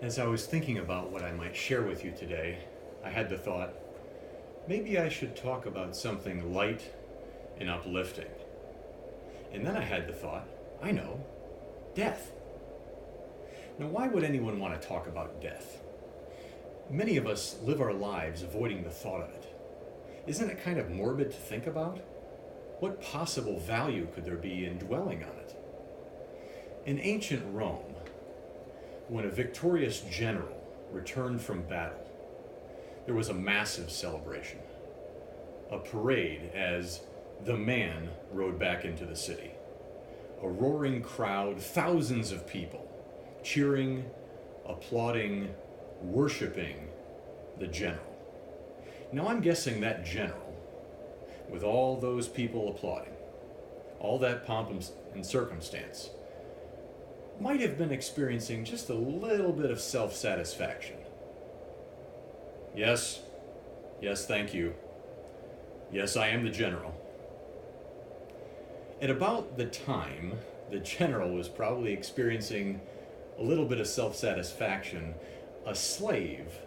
As I was thinking about what I might share with you today, I had the thought, maybe I should talk about something light and uplifting. And then I had the thought, I know, death. Now, why would anyone want to talk about death? Many of us live our lives avoiding the thought of it. Isn't it kind of morbid to think about? What possible value could there be in dwelling on it? In ancient Rome, when a victorious general returned from battle, there was a massive celebration, a parade as the man rode back into the city. A roaring crowd, thousands of people, cheering, applauding, worshiping the general. Now I'm guessing that general, with all those people applauding, all that pomp and circumstance, might have been experiencing just a little bit of self-satisfaction. Yes, thank you. Yes, I am the general. At about the time the general was probably experiencing a little bit of self-satisfaction, a slave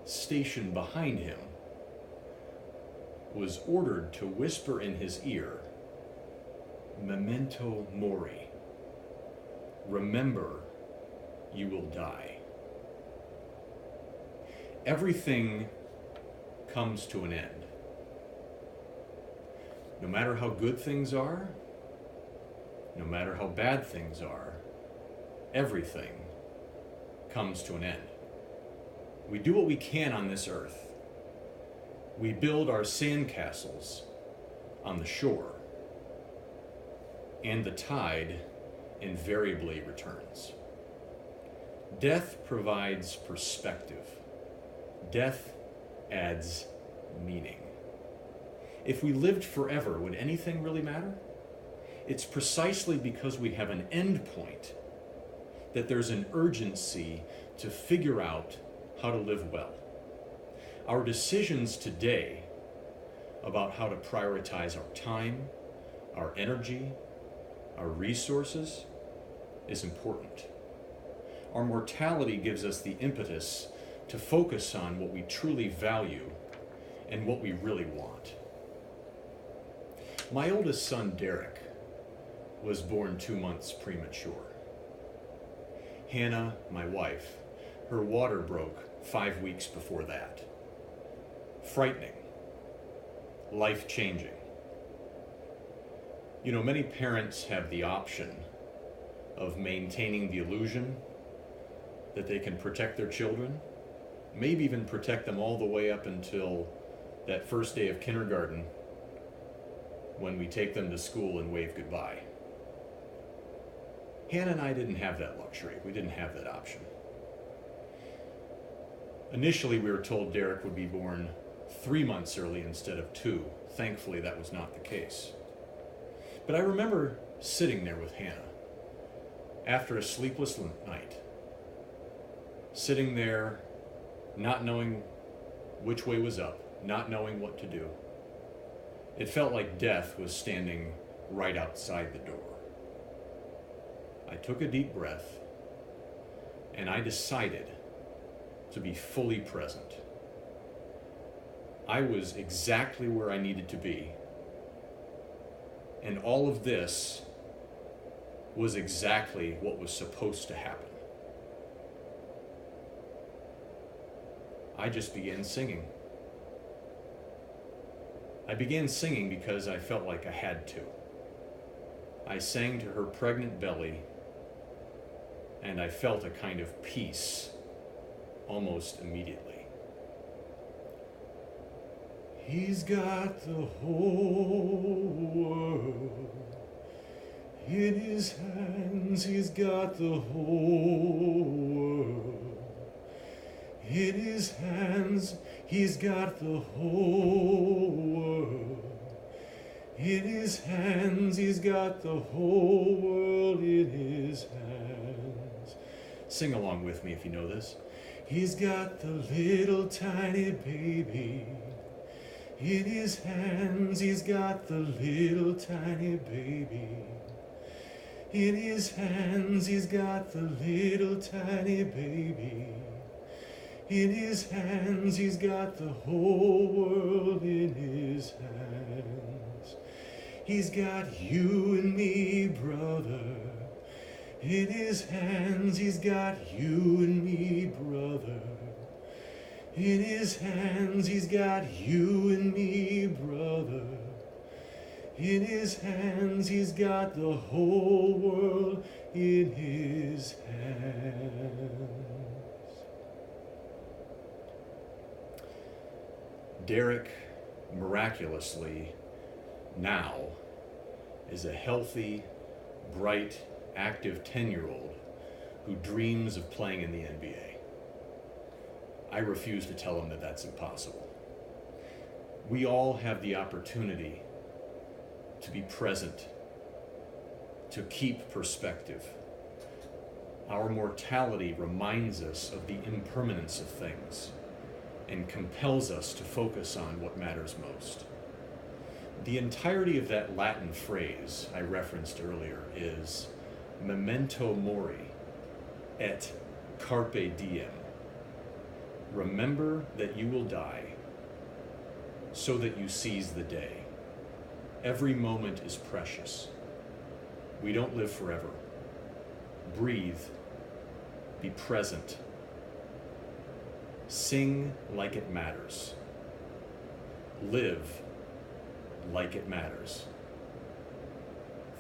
stationed behind him was ordered to whisper in his ear, "Memento mori." Remember, you will die. Everything comes to an end. No matter how good things are, no matter how bad things are, everything comes to an end. We do what we can on this earth. We build our sandcastles on the shore, and the tide invariably returns. Death provides perspective. Death adds meaning. If we lived forever, would anything really matter? It's precisely because we have an end point that there's an urgency to figure out how to live well. Our decisions today about how to prioritize our time, our energy, our resources is important. Our mortality gives us the impetus to focus on what we truly value and what we really want. My oldest son, Derek, was born 2 months premature. Hannah, my wife, her water broke 5 weeks before that. Frightening, life-changing. You know, many parents have the option of maintaining the illusion that they can protect their children, maybe even protect them all the way up until that first day of kindergarten when we take them to school and wave goodbye. Hannah and I didn't have that luxury. We didn't have that option. Initially, we were told Derek would be born 3 months early instead of 2. Thankfully, that was not the case. But I remember sitting there with Hannah after a sleepless night, sitting there not knowing which way was up, not knowing what to do. It felt like death was standing right outside the door. I took a deep breath and I decided to be fully present. I was exactly where I needed to be. And all of this was exactly what was supposed to happen. I just began singing. I began singing because I felt like I had to. I sang to her pregnant belly, and I felt a kind of peace almost immediately. He's got the whole world in his hands. He's got the whole world in his hands. He's got the whole world in his hands. He's got the whole world in his hands. Sing along with me if you know this. He's got the little tiny baby in his hands. He's got the little tiny baby In his hands he's got the little tiny baby. In his hands he's got the whole world in his hands. He's got you and me, brother. In his hands he's got you and me, brother. In his hands he's got you and me, brother. In his hands he's got the whole world in his hands. Derek, miraculously, now is a healthy, bright, active 10-year-old who dreams of playing in the NBA. I refuse to tell him that that's impossible. We all have the opportunity to be present, to keep perspective. Our mortality reminds us of the impermanence of things and compels us to focus on what matters most. The entirety of that Latin phrase I referenced earlier is memento mori et carpe diem. Remember that you will die so that you seize the day. Every moment is precious. We don't live forever. Breathe. Be present. Sing like it matters. Live like it matters.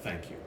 Thank you.